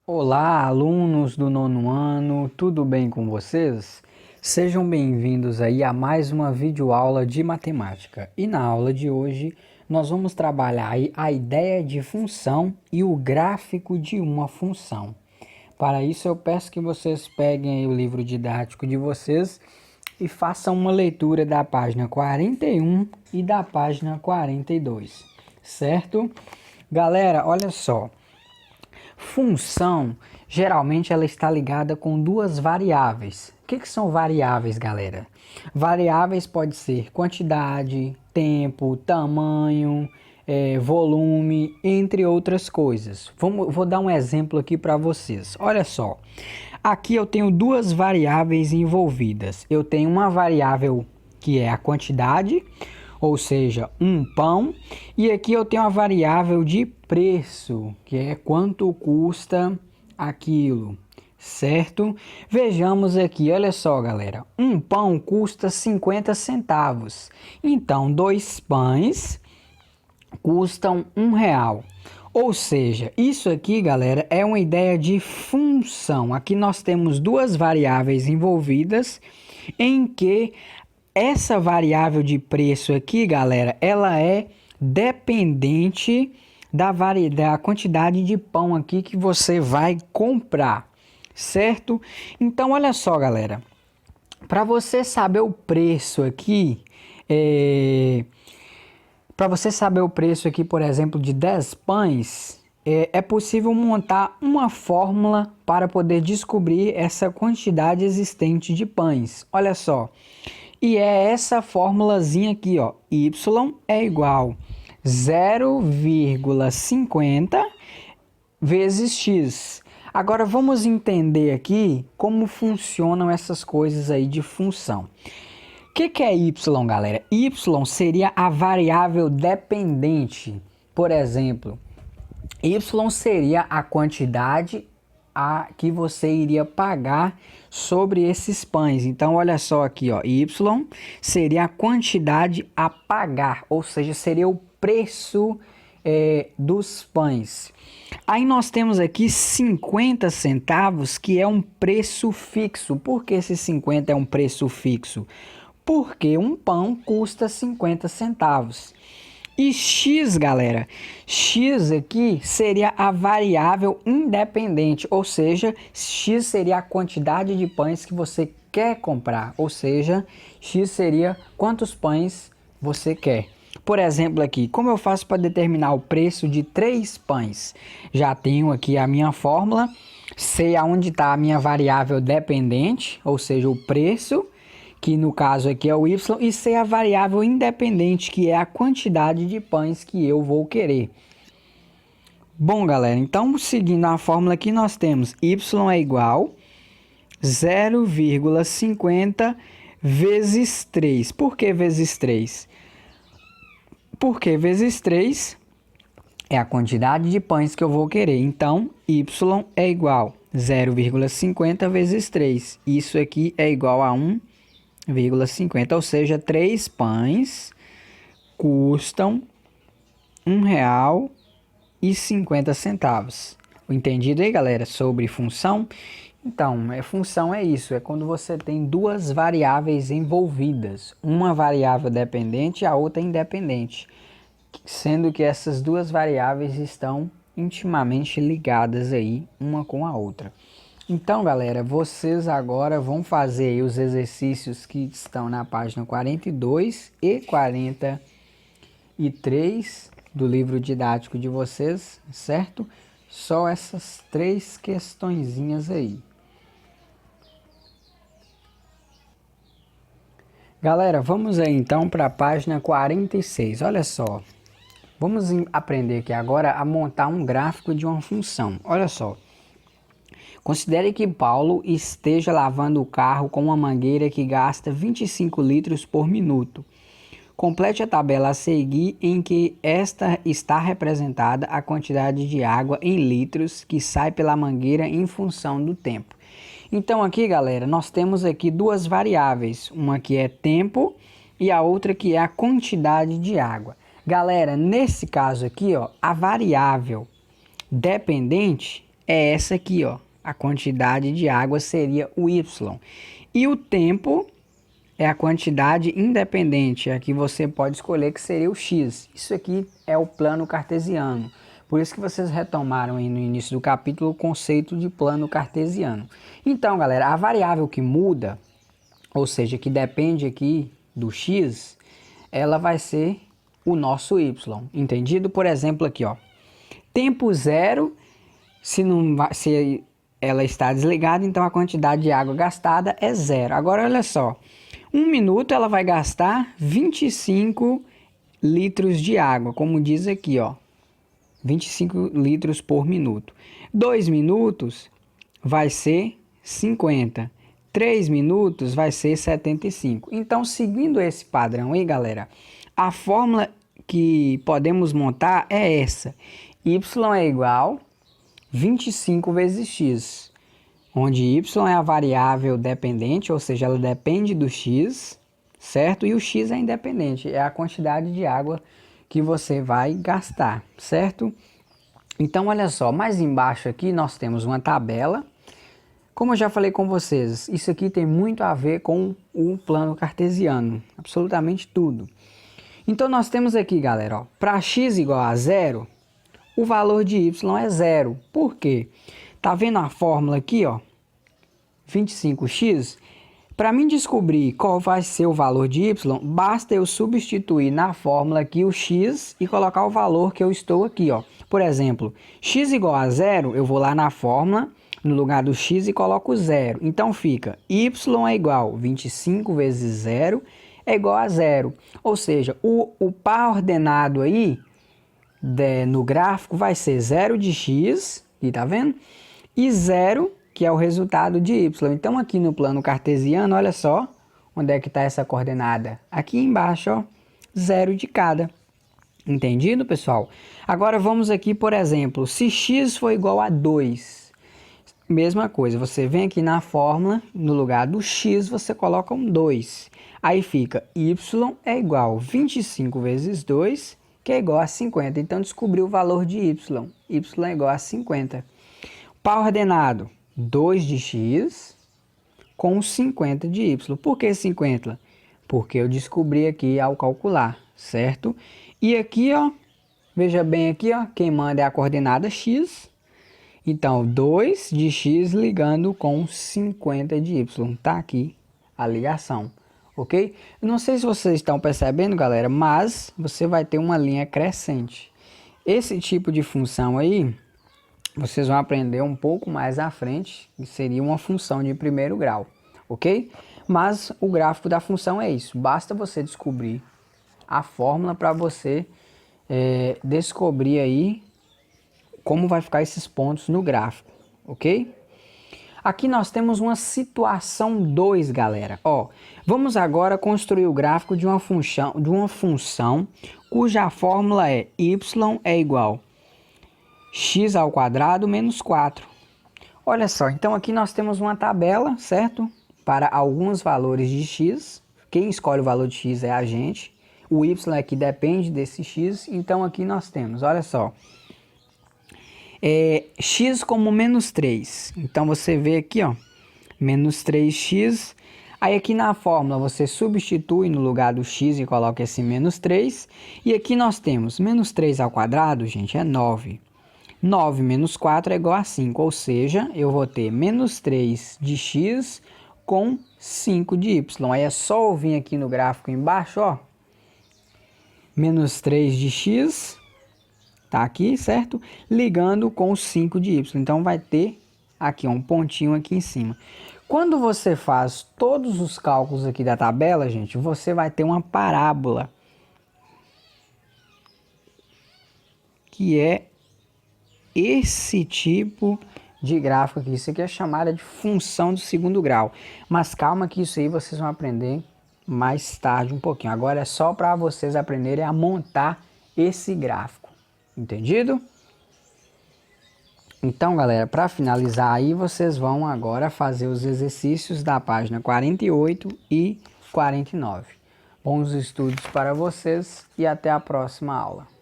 Olá, alunos do nono ano, tudo bem com vocês? Sejam bem-vindos aí a mais uma videoaula de matemática. E na aula de hoje nós vamos trabalhar aí a ideia de função e o gráfico de uma função. Para isso eu peço que vocês peguem aí o livro didático de vocês e façam uma leitura da página 41 e da página 42, certo? Galera, olha só. Função, geralmente ela está ligada com duas variáveis. O que são variáveis, galera? Variáveis pode ser quantidade, tempo, tamanho, volume, entre outras coisas. Vou dar um exemplo aqui para vocês. Olha só, aqui eu tenho duas variáveis envolvidas. Eu tenho uma variável que é a quantidade, ou seja, um pão, e aqui eu tenho a variável de preço, que é quanto custa aquilo, certo? Vejamos aqui, olha só, galera, um pão custa 50 centavos, então dois pães custam R$ 1. Ou seja, isso aqui, galera, é uma ideia de função. Aqui nós temos duas variáveis envolvidas em que essa variável de preço aqui, galera, ela é dependente da quantidade de pão aqui que você vai comprar, certo? Então, olha só, galera, para você saber o preço aqui, por exemplo, de 10 pães, é possível montar uma fórmula para poder descobrir essa quantidade existente de pães. Olha só. E é essa formulazinha aqui, ó, y é igual 0,50 vezes x. Agora vamos entender aqui como funcionam essas coisas aí de função. O que é y, galera? Y seria a variável dependente. Por exemplo, y seria a quantidade que você iria pagar sobre esses pães. Então, olha só aqui, ó, y seria a quantidade a pagar, ou seja, seria o preço dos pães. Aí nós temos aqui 50 centavos, que é um preço fixo. Por que esse 50 é um preço fixo? Porque um pão custa 50 centavos. E x, galera, x aqui seria a variável independente, ou seja, x seria a quantidade de pães que você quer comprar, ou seja, x seria quantos pães você quer. Por exemplo aqui, como eu faço para determinar o preço de 3 pães? Já tenho aqui a minha fórmula, sei aonde está a minha variável dependente, ou seja, o preço, que no caso aqui é o y, e sei a variável independente, que é a quantidade de pães que eu vou querer. Bom, galera, então seguindo a fórmula aqui, nós temos y é igual 0,50 vezes 3. Por que vezes 3? Porque vezes 3 é a quantidade de pães que eu vou querer. Então, y é igual 0,50 vezes 3. Isso aqui é igual a 1,50, ou seja, 3 pães custam R$ 1,50. Entendido aí, galera, sobre função? Então, função é isso, é quando você tem duas variáveis envolvidas, uma variável dependente e a outra independente, sendo que essas duas variáveis estão intimamente ligadas aí uma com a outra. Então, galera, vocês agora vão fazer aí os exercícios que estão na página 42 e 43 do livro didático de vocês, certo? Só essas 3 questõezinhas aí. Galera, vamos aí então para a página 46. Olha só, vamos aprender aqui agora a montar um gráfico de uma função. Olha só. Considere que Paulo esteja lavando o carro com uma mangueira que gasta 25 litros por minuto. Complete a tabela a seguir em que esta está representada a quantidade de água em litros que sai pela mangueira em função do tempo. Então aqui, galera, nós temos aqui duas variáveis, uma que é tempo e a outra que é a quantidade de água. Galera, nesse caso aqui, ó, a variável dependente é essa aqui, ó. A quantidade de água seria o y. E o tempo é a quantidade independente, aqui você pode escolher que seria o x. Isso aqui é o plano cartesiano. Por isso que vocês retomaram aí no início do capítulo o conceito de plano cartesiano. Então, galera, a variável que muda, ou seja, que depende aqui do x, ela vai ser o nosso y. Entendido? Por exemplo, aqui, ó. Tempo zero, se ela está desligada, então a quantidade de água gastada é zero. Agora, olha só. 1 minuto ela vai gastar 25 litros de água, como diz aqui, ó. 25 litros por minuto. 2 minutos vai ser 50. 3 minutos vai ser 75. Então, seguindo esse padrão aí, galera, a fórmula que podemos montar é essa. Y é igual 25 vezes x, onde y é a variável dependente, ou seja, ela depende do x, certo? E o x é independente, é a quantidade de água que você vai gastar, certo? Então, olha só, mais embaixo aqui nós temos uma tabela. Como eu já falei com vocês, isso aqui tem muito a ver com o plano cartesiano, absolutamente tudo. Então, nós temos aqui, galera, para x igual a zero, o valor de y é zero. Por quê? Tá vendo a fórmula aqui, ó? 25x. Para mim descobrir qual vai ser o valor de y, basta eu substituir na fórmula aqui o x e colocar o valor que eu estou aqui, ó. Por exemplo, x igual a zero, eu vou lá na fórmula, no lugar do x e coloco zero. Então fica y é igual 25 vezes zero é igual a zero. Ou seja, o par ordenado aí no gráfico vai ser 0 de x, e tá vendo? E 0, que é o resultado de y. Então aqui no plano cartesiano, olha só, onde é que está essa coordenada? Aqui embaixo, ó, 0 de cada. Entendido, pessoal? Agora vamos aqui, por exemplo, se x for igual a 2, mesma coisa, você vem aqui na fórmula, no lugar do x você coloca um 2. Aí fica y é igual a 25 vezes 2, que é igual a 50. Então, descobriu o valor de y. Y é igual a 50. Par ordenado, 2 de x com 50 de y. Por que 50? Porque eu descobri aqui ao calcular, certo? E aqui, ó, veja bem aqui, ó, quem manda é a coordenada x. Então, 2 de x ligando com 50 de y. Tá aqui a ligação. Ok? Eu não sei se vocês estão percebendo, galera, mas você vai ter uma linha crescente. Esse tipo de função aí, vocês vão aprender um pouco mais à frente, que seria uma função de primeiro grau, ok? Mas o gráfico da função é isso, basta você descobrir a fórmula para você descobrir aí como vai ficar esses pontos no gráfico, ok? Aqui nós temos uma situação 2, galera. Ó, vamos agora construir o gráfico de uma função cuja fórmula é y é igual a x ao quadrado menos 4. Olha só, então aqui nós temos uma tabela, certo? Para alguns valores de x. Quem escolhe o valor de x é a gente. O y aqui depende desse x. Então aqui nós temos, olha só. X como menos 3. Então você vê aqui, ó, menos 3x. Aí aqui na fórmula você substitui no lugar do x e coloca esse menos 3. E aqui nós temos menos 3 ao quadrado, gente, é 9. 9 menos 4 é igual a 5, ou seja, eu vou ter menos 3 de x com 5 de y. Aí é só eu vir aqui no gráfico embaixo, ó, menos 3 de x... tá aqui, certo? Ligando com 5 de y. Então, vai ter aqui um pontinho aqui em cima. Quando você faz todos os cálculos aqui da tabela, gente, você vai ter uma parábola. Que é esse tipo de gráfico aqui. Isso aqui é chamada de função do segundo grau. Mas calma que isso aí vocês vão aprender mais tarde um pouquinho. Agora é só para vocês aprenderem a montar esse gráfico. Entendido? Então, galera, para finalizar aí, vocês vão agora fazer os exercícios da página 48 e 49. Bons estudos para vocês e até a próxima aula.